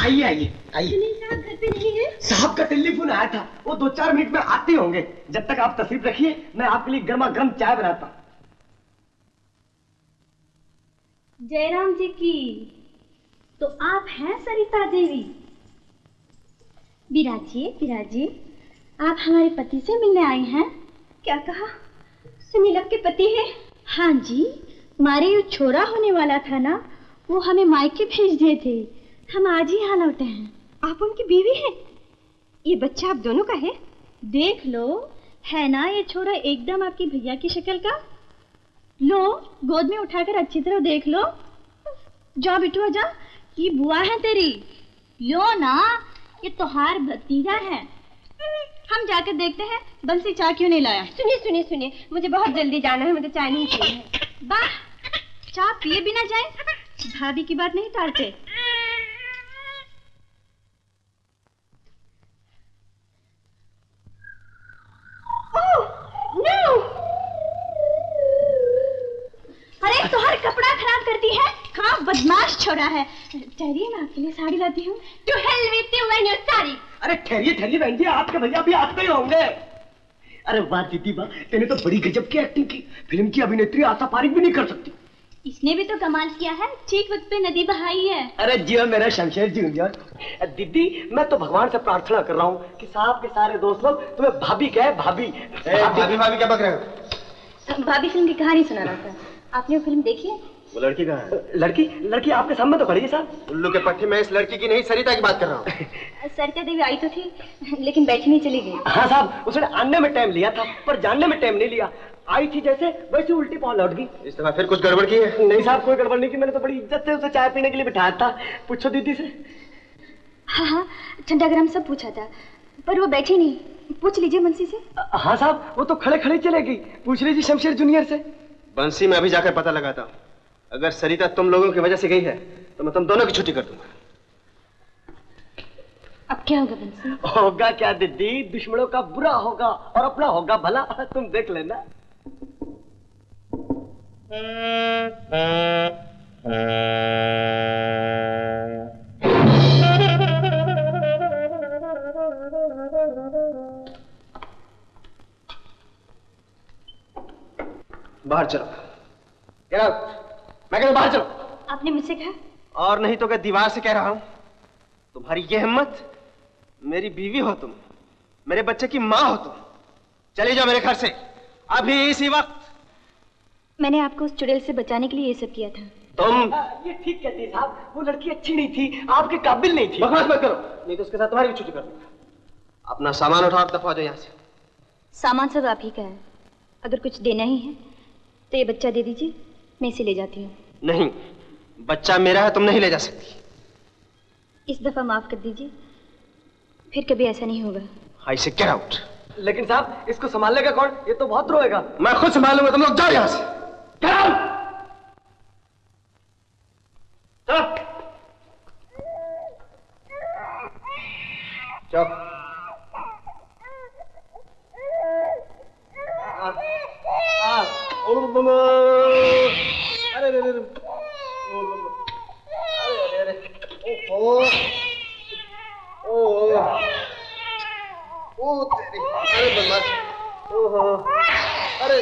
आइए आइए आइए। साहब घर पे नहीं है? साहब का टेलीफोन आया था, वो 2-4 मिनट में आते होंगे। जब तक आप तशरीफ रखिए, मैं आपके लिए गर्मा गर्म चाय बनाता हूँ। जयराम जी की, तो आप हैं सरिता देवी? विराजिए, आप हमारे पति से मिलने आई हैं? क्या कहा? सुनील के पति है? हाँ जी, हमारे जो छोरा होने वाला था ना, वो हमें मायके भेज दिए थे। हम आज ही यहाँ लौटे हैं। आप उनकी बीवी हैं? ये बच्चा आप दोनों का है? देख लो, है ना ये छोरा एकदम आपकी भैया की शक्ल का। लो, गोद में उठाकर अच्छी तरह देख लो। जा बिटुआ जा, ये बुआ है तेरी। लो ना, ये तोहार भतीजा है। हम जाकर देखते हैं बंसी चाय क्यों नहीं लाया। सुनिए, मुझे बहुत जल्दी जाना है, मुझे चाय नहीं चाहिए। वाह, चाय पिए बिना जाए? भाभी की बात नहीं टालते। अरे तुम्हारा कपड़ा खराब करती है, कहाँ बदमाश छोरा है। ठहरिए, मैं आपके लिए साड़ी लाती हूँ। To hell with you and your sari. अरे ठहरिए बहन जी, आपके भैया भी आते ही होंगे। अरे वाह दीदी वाह, तेने तो बड़ी गजब की एक्टिंग की। फिल्म की अभिनेत्री आशा पारिक भी नहीं कर सकती। इसने भी तो कमाल किया है, ठीक वक्त पे नदी बहाई है। अरे जियो मेरा शमशेर जूनियर। दीदी, मैं तो भगवान से प्रार्थना कर रहा हूँ कि साहब के सारे दोस्त लोग तुम्हें भाभी कहे। भाभी भाभी क्या बक रहे हो? भाभी फिल्म की कहानी सुना रहा था। आपने वो फिल्म देखी है? वो लड़की कहाँ है? लड़की आपके सामने तो खड़ी है साहब। उल्लू के पट्टी में इस लड़की की नहीं, सरिता की बात कर रहा हूँ। सरिता देवी आई तो थी, लेकिन बैठी नहीं चली गई। हाँ साहब, उसने आने में टाइम लिया था, पर जानने में टाइम नहीं लिया। आई थी जैसे वैसे उल्टी पाँव लौट गई। इस दफा फिर कुछ गड़बड़ की है? नहीं साहब, कोई गड़बड़ नहीं की। मैंने तो बड़ी इज्जत से उसे चाय पीने के लिए बिठाया था। पूछो दीदी से। हाँ, ठंडा गरम सब पूछा था, पर वो बैठी नहीं। पूछ लीजिए बंसी से। हाँ साहब, वो तो खड़े खड़े चले गई। पूछ लीजिए शमशेर जूनियर से। बंसी में अभी जाकर पता लगाता हूँ। अगर सरिता तुम लोगों की वजह से गई है तो मैं तुम दोनों की छुट्टी कर दूंगा। अब क्या होगा बंसी? होगा क्या दीदी, दुश्मनों का बुरा होगा और अपना होगा भला। तुम देख लेना। बाहर चलो। Get out। मैं कहता बाहर चलो। आपने मुझसे कहा? और नहीं तो क्या दीवार से कह रहा हूं। तुम्हारी ये हिम्मत, मेरी बीवी हो तुम, मेरे बच्चे की माँ हो तुम। चले जाओ मेरे घर से अभी इसी वक्त। मैंने आपको उस चुड़ैल से बचाने के लिए ये सब किया था। तुम ये ठीक कहती है साहब, वो लड़की अच्छी नहीं थी, आपके काबिल नहीं थी। बकवास मत करो, नहीं तो उसके साथ तुम्हारी भी छुट्टी कर दूंगा। अपना सामान उठाओ, दफा हो जाओ यहाँ से। सामान सब आप ही का है। अगर कुछ देना ही है तो ये बच्चा दे दीजिए, मैं इसे ले जाती हूँ। नहीं, बच्चा मेरा है, तुम नहीं ले जा सकती। इस दफा माफ कर दीजिए, फिर कभी ऐसा नहीं होगा। आई से गेट आउट। लेकिन साहब, इसको संभालेगा कौन? ये तो बहुत रोएगा। मैं खुद संभालूंगा, तुम लोग जाओ यहाँ से। Get out. चुप। अरे अरे ओ तेरी, अरे बदमाश, ओहो, अरे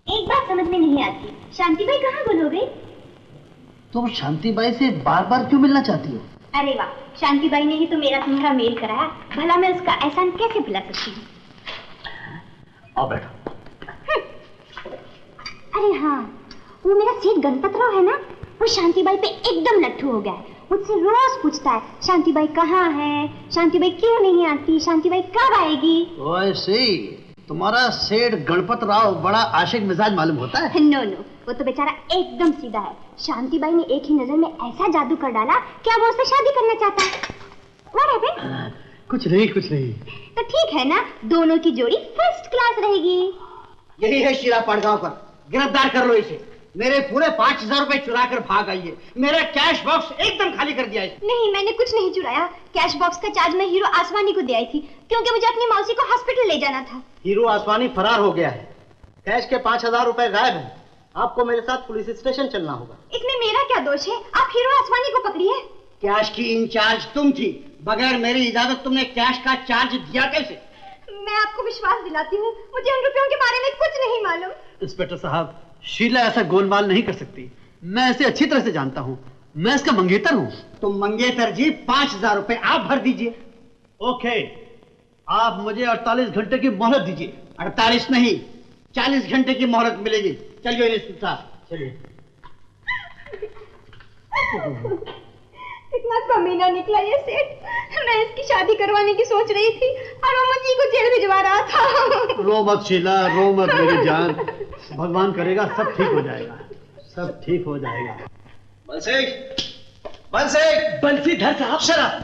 एक बात समझ में नहीं आती, शांतिबाई कहाँ गुल हो गई? तुम शांतिबाई से बार बार क्यों मिलना चाहती हो? अरे वाह, शांतिबाई ने ही तो मेरा तुम्हारा मेल कराया, भला मैं उसका एहसान कैसे भुला सकती हूँ? आओ बैठो। अरे हाँ, वो मेरा सेठ गणपतराव है ना, वो शांतिबाई पे एकदम लट्ठू हो गया है। मुझसे रोज पूछता है शांतिबाई कहाँ है, शांतिबाई क्यों नहीं आती, शांतिबाई कब आएगी। वैसे तुम्हारा सेठ गणपत राव बड़ा आशिक मिजाज मालूम होता है। नो नो, वो तो बेचारा एकदम सीधा है। शांतिबाई ने एक ही नजर में ऐसा जादू कर डाला कि अब वो उससे शादी करना चाहता है। What happened? कुछ नहीं कुछ नहीं। तो ठीक है ना, दोनों की जोड़ी फर्स्ट क्लास रहेगी। यही है शीला पाड़गांवकर, गिरफ्तार कर लो इसे। मेरे पूरे 5000 रुपए चुरा कर भाग आई है। मेरा कैश बॉक्स एकदम खाली कर दिया है। नहीं, मैंने कुछ नहीं चुराया। कैश बॉक्स का चार्ज मैं हीरो आसवानी को दे आई थी, क्योंकि मुझे अपनी मौसी को हॉस्पिटल ले जाना था। हीरो आसवानी फरार हो गया है, कैश के 5000 रुपए गायब है। आपको मेरे साथ पुलिस स्टेशन चलना होगा। इसमें मेरा क्या दोष है? आप हीरो आसवानी को पकड़िए। कैश की इंचार्ज तुम थी, बगैर मेरी इजाजत तुमने कैश का चार्ज दिया कैसे? मैं आपको विश्वास दिलाती हूँ, मुझे उन रुपयों के बारे में कुछ नहीं मालूम। इंस्पेक्टर साहब, शीला ऐसा गोलमाल नहीं कर सकती। मैं इसे अच्छी तरह से जानता हूँ, मैं इसका मंगेतर हूँ। तुम मंगेतर जी, 5000 रुपए आप भर दीजिए। ओके, आप मुझे 48 घंटे की मोहलत दीजिए। 48 नहीं, 40 घंटे की मोहलत मिलेगी। चलिए इंस्पेक्टर साहब, चलिए। कितना कमीना निकला ये सेठ। मैं इसकी शादी करवाने की सोच रही थी और वो मुझे को जेल भिजवा रहा था। रो मत शीला, रो मत मेरी जान। भगवान करेगा सब ठीक हो जाएगा, सब ठीक हो जाएगा। बंसी, बंसी, बंसीधर साहब, शराब।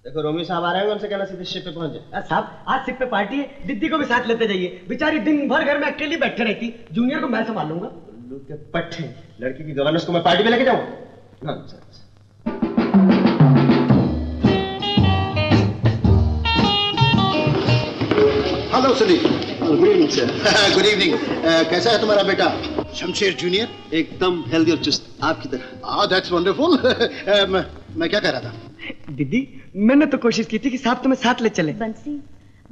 देखो रोमी साहब आ रहे हैं, उनसे कहना सीधे शिप पे पहुंच जाए। साहब, आज शिप पे पार्टी है, दीदी को भी साथ लेते जाइए। बेचारी दिन भर घर में अकेली बैठे रहती, जूनियर को मैं संभाल लूंगा। उल्लू के पट्टे, लड़की की गवर्नेंस को मैं पार्टी में लेके जाऊंगा? Nonsense. Hello Sunil. Good evening sir. Good evening. कैसा है तुम्हारा बेटा शमशेर जूनियर? एकदम हेल्दी और चुस्त, आपकी तरह। That's wonderful. मैं क्या कह रहा था? दीदी, मैंने तो कोशिश की थी कि साहब तुम्हें साथ ले चले। बंसी,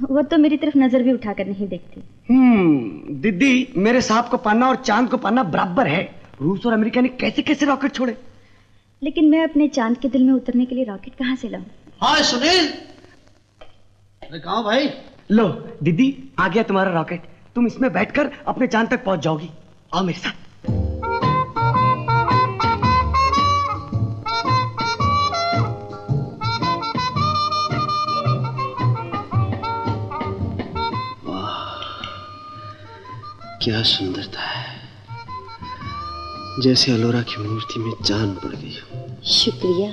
वो तो मेरी तरफ नजर भी उठाकर नहीं देखती। दीदी, मेरे साहब को पाना और चांद को पाना बराबर है। रूस और अमेरिका ने कैसे कैसे रॉकेट छोड़े, लेकिन मैं अपने चांद के दिल में उतरने के लिए रॉकेट कहाँ से लाऊं? हाय सुनील। अरे कहाँ भाई? लो दीदी, आ गया तुम्हारा रॉकेट। तुम इसमें बैठकर अपने चांद तक पहुंच जाओगी। आओ मेरे साथ। क्या सुंदरता है, जैसे अलोरा की मूर्ति में जान पड़ गई हो। शुक्रिया।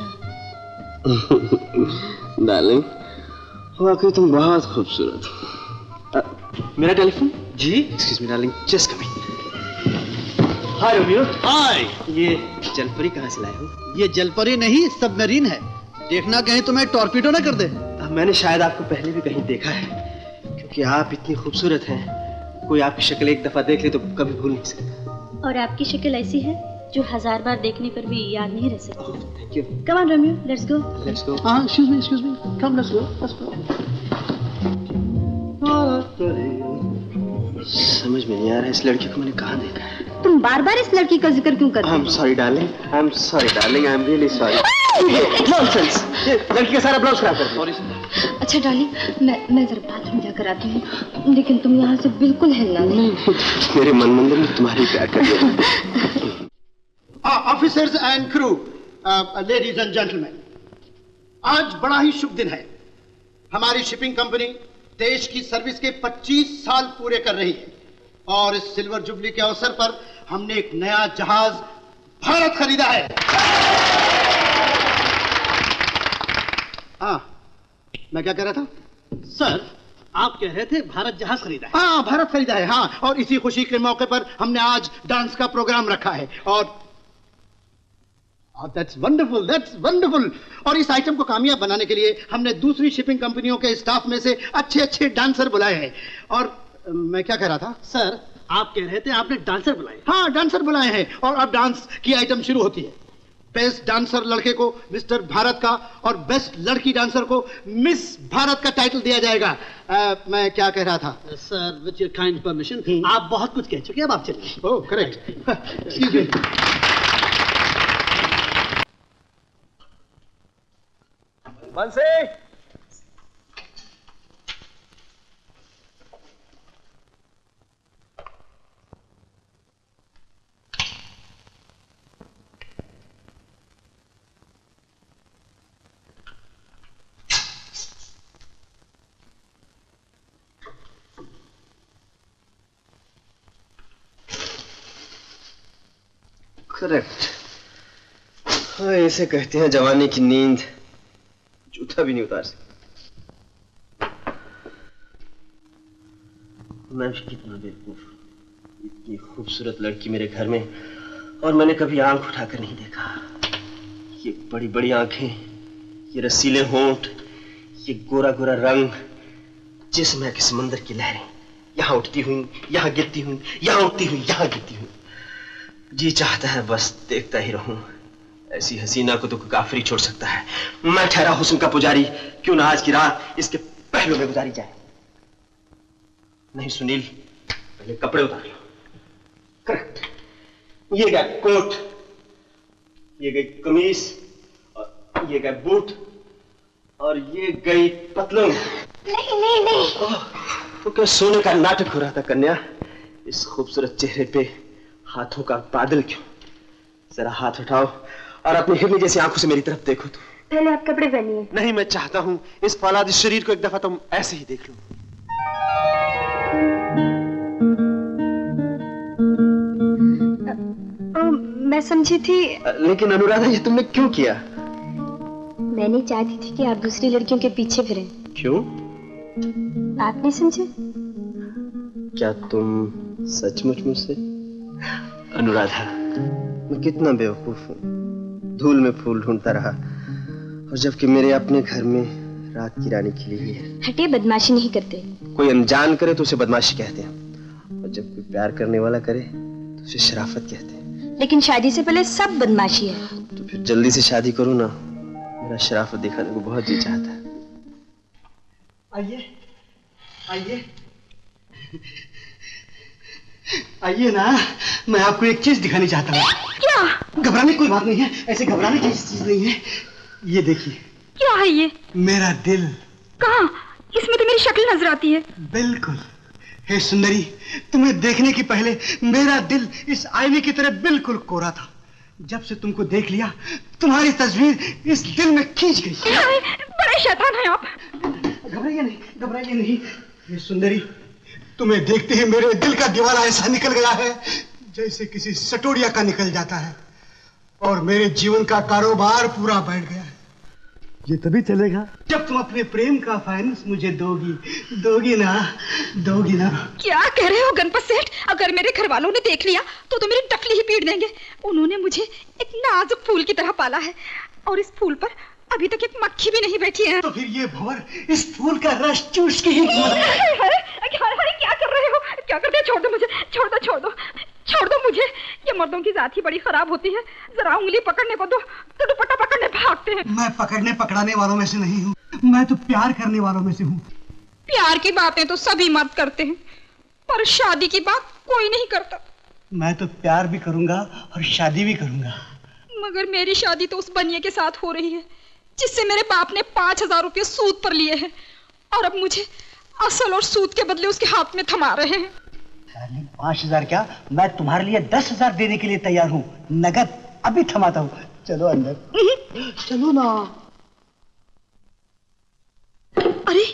डार्लिंग, वाकई तुम बहुत खूबसूरत हो। मेरा टेलीफोन? जी। Excuse me darling, just coming. Hi Romeo. Hi. ये जलपरी कहाँ से लाए हो? ये जलपरी नहीं, सबमरीन है। देखना कहीं तुम्हें टॉर्पीडो ना कर दे। मैंने शायद आपको पहले भी कहीं देखा है, क्योंकि आप इतनी खूबसूरत हैं, कोई आपकी शक्ल एक दफा देख ले तो कभी भूल नहीं सकता। और आपकी शक्ल ऐसी है जो 1000 बार देखने पर भी याद नहीं रह सकती। Thank you. Come on Romeo, let's go. Let's go. हाँ, excuse me, come, let's go. समझ में नहीं आ रहा है, इस लड़की को मैंने कहाँ देखा है। तुम बार बार इस लड़की का जिक्र क्यों कर रहे हो? I'm sorry darling, I'm sorry darling, I'm really sorry। Nonsense! ये लड़की का सारा ब्लाउज खराब कर दिया। अच्छा डार्लिंग, मैं जरा बाथरूम जाकर आती हूँ, लेकिन तुम यहाँ से बिल्कुल हिलना नहीं। मेरे मन मंदिर में तुम्हारी प्यार कर दिया। Officers and crew, ladies and gentleman, आज बड़ा ही शुभ दिन है। हमारी शिपिंग कंपनी देश की सर्विस के 25 साल पूरे कर रही है और इस सिल्वर जुबली के अवसर पर हमने एक नया जहाज भारत खरीदा है। हाँ, मैं क्या कह रहा था? सर, आप कह रहे थे भारत जहाज खरीदा है। हाँ, भारत खरीदा है। हाँ, और इसी खुशी के मौके पर हमने आज डांस का प्रोग्राम रखा है और दैट्स वंडरफुल, दैट्स वंडरफुल। और इस आइटम को कामयाब बनाने के लिए हमने दूसरी शिपिंग कंपनियों के स्टाफ में से अच्छे अच्छे डांसर बुलाए हैं। और मैं क्या कह रहा था? सर, आप कह रहे थे आपने डांसर बुलाए। हाँ, डांसर बुलाए हैं और अब डांस की आइटम शुरू होती है। बेस्ट डांसर लड़के को मिस्टर भारत का और बेस्ट लड़की डांसर को मिस भारत का टाइटल दिया जाएगा। मैं क्या कह रहा था? Sir, with your kind permission, आप बहुत कुछ कह चुके हैं, अब आप चलिए। ओह, करेक्ट। Excuse me. बंसी, करेक्ट। हाँ, इसे कहते हैं जवानी की नींद, जूता भी नहीं उतार सकता। मैं भी कितना बेवकूफ, इतनी खूबसूरत लड़की मेरे घर में और मैंने कभी आंख उठाकर नहीं देखा। ये बड़ी बड़ी आंखें, ये रसीले होंठ, ये गोरा गोरा रंग, जिसमें कि समंदर की लहरें, यहां उठती हुई, यहां गिरती हुई, यहां उठती हुई, यहां गिरती हुई। जी चाहता है बस देखता ही रहूं। ऐसी हसीना को तो कोई काफिर छोड़ सकता है। मैं ठहरा हुस्न का पुजारी, क्यों ना आज की रात इसके पहलू में गुजारी जाए। नहीं सुनील, पहले कपड़े उतार लो। करेक्ट। ये गया कोट, ये गई कमीज, और ये गए बूट, और ये गई पतलून। नहीं नहीं नहीं। तो क्या सोने का नाटक हो रहा था कन्या? इस खूबसूरत चेहरे पे हाथों का बादल क्यों? जरा हाथ उठाओ और अपनी हिरनी जैसी आंखों से मेरी तरफ देखो। तो पहले आप कपड़े पहनिए। नहीं, मैं चाहता हूं इस फौलादी शरीर को एक दफा तुम ऐसे ही देख लो। मैं समझी थी। लेकिन अनुराधा, ये तुमने क्यों किया? मैं नहीं चाहती थी कि आप दूसरी लड़कियों के पीछे फिरें। क्यों? आप नहीं समझे? क्या तुम सचमुच मुझसे? अनुराधा, मैं कितना बेवकूफ हूँ। धूल में फूल ढूंढता रहा, और जबकि मेरे अपने घर में रात की रानी खिली हुई है। हटे, बदमाशी नहीं करते। कोई अनजान करे तो उसे बदमाशी कहते हैं, और जब कोई प्यार करने वाला करे तो उसे शराफत कहते हैं। लेकिन शादी से पहले सब बदमाशी है। तो फिर जल्दी से शादी करूँ ना, मेरा शराफत दिखाने को बहुत जी चाहता है। आइए आइए आइए ना, मैं आपको एक चीज दिखानी चाहता हूँ। क्या? घबराने की कोई बात नहीं है, ऐसे घबराने की चीज नहीं है। ये देखिए। क्या है ये? मेरा दिल। कहाँ? इसमें तो मेरी शक्ल नजर आती है। बिल्कुल। हे सुंदरी, तुम्हें देखने की पहले मेरा दिल इस आईने की तरह बिल्कुल कोरा था। जब से तुमको देख लिया, तुम्हारी तस्वीर इस दिल में खींच गई। बड़े शैतान हैं आप। घबराइए नहीं, घबराइए नहीं। हे सुंदरी, तुम्हें देखते ही मेरे दिल का दीवाना ऐसा निकल गया है जैसे किसी सटोरिया का निकल जाता है, और मेरे जीवन का कारोबार पूरा बैठ गया है। ये तभी चलेगा जब तुम अपने प्रेम का फाइनेंस मुझे दोगी ना। क्या कह रहे हो गणपत सेठ? अगर मेरे घर वालों ने देख लिया तो मेरी टफली ही पीट देंगे। उन्होंने मुझे एक नाजुक फूल की तरह पाला है, और इस फूल पर अभी तक एक मक्खी भी नहीं बैठी है। तो फिर ये भंवर इस फूल का रस चूस के ही क्या कर रहे हो? क्या करते हो? छोड़ दो मुझे, छोड़ दो मुझे। ये मर्दों की जात ही बड़ी खराब होती है। जरा उंगली पकड़ने को दो तो दुपट्टा पकड़ने भागते हैं। मैं पकड़ने पकड़ाने वालों में से नहीं हूँ, मैं तो प्यार करने वालों में से हूँ। प्यार की बातें तो सभी मर्द करते हैं, पर शादी की बात कोई नहीं करता। मैं तो प्यार भी करूंगा और शादी भी करूंगा। मगर मेरी शादी तो उस बनिए के साथ हो रही है जिससे मेरे बाप ने 5,000 रुपये सूद पर लिए हैं, और अब मुझे असल और सूद के बदले उसके हाथ में थमा रहे हैं। 5,000 क्या, मैं तुम्हारे लिए 10,000 देने के लिए तैयार हूँ, नगद अभी थमाता हूँ। चलो अंदर। चलो ना। अरे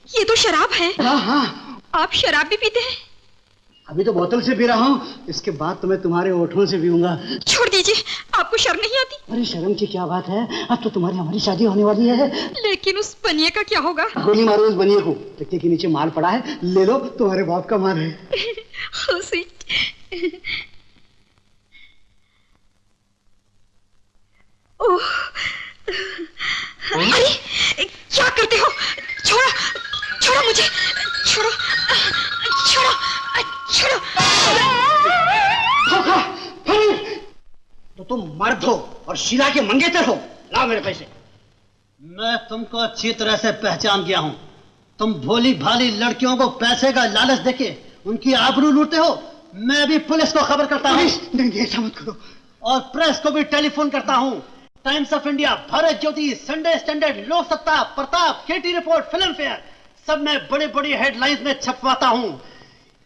ये तो शराब है। हाँ। आप शराब भी पीते हैं? अभी तो बोतल से पी रहा हूँ, इसके बाद तो मैं तुम्हारे होठों से पीऊंगा। छोड़ दीजिए, आपको शर्म नहीं आती? अरे शर्म की क्या बात है, अब तो तुम्हारी हमारी शादी होने वाली है। लेकिन उस बनिए का क्या होगा? गोली मारो उस बनिए को, तकिए के नीचे माल पड़ा है, ले लो, तुम्हारे बाप का माल है। ओह, अरे क्या करते हो? छोड़ो मुझे, छोड़ो। तो तुम मर्द हो और शीला के मंगेतर हो। लाओ मेरे पैसे। मैं तुमको अच्छी तरह से पहचान गया हूं। तुम भोली भाली लड़कियों को पैसे का लालच देके उनकी आबरू लूटते हो। मैं भी पुलिस को खबर करता हूं। नहीं, ऐसा मत करो। और प्रेस को भी टेलीफोन करता हूं। Times of India, Bharat Jyoti, Sunday standard, लोक सत्ता, प्रताप, केटी रिपोर्ट, फिल्म फेयर, सब में बड़ी बड़ी हेडलाइंस में छपवाता हूं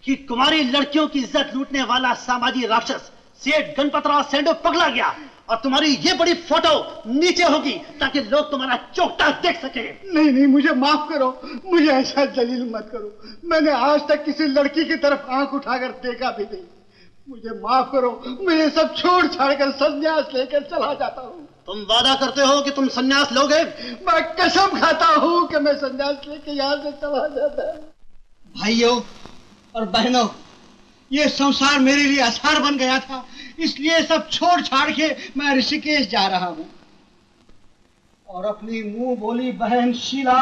कि कुमारी लड़कियों की इज्जत लूटने वाला सामाजिक राक्षस सेठ गणपतराव सेंडो पगला गया, और तुम्हारी ये बड़ी फोटो नीचे होगी ताकि लोग तुम्हारा चोखटा देख सके। नहीं, मुझे माफ करो, मुझे ऐसा जलील मत करो। मैंने आज तक किसी लड़की की तरफ आंख उठाकर देखा भी नहीं। मुझे माफ करो, मैं ये सब छोड़ छाड़ कर संन्यास लेकर चला जाता हूँ। तुम वादा करते हो कि तुम संन्यास लोगे? मैं कसम खाता हूँ कि मैं संन्यास लेके यहाँ से चला जाता। भाइयों और बहनों, ये संसार मेरे लिए आसार बन गया था, इसलिए सब छोड़ छाड़ के मैं ऋषिकेश जा रहा हूँ और अपनी मुंह बोली बहन शीला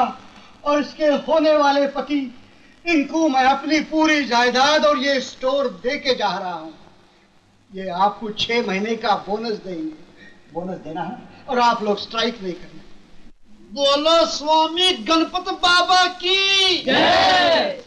और इसके होने वाले पति, इनको मैं अपनी पूरी जायदाद और ये स्टोर दे के जा रहा हूँ। ये आपको 6 महीने का बोनस देंगे। बोनस देना है और आप लोग स्ट्राइक नहीं करना। बोलो स्वामी गणपत बाबा की जय।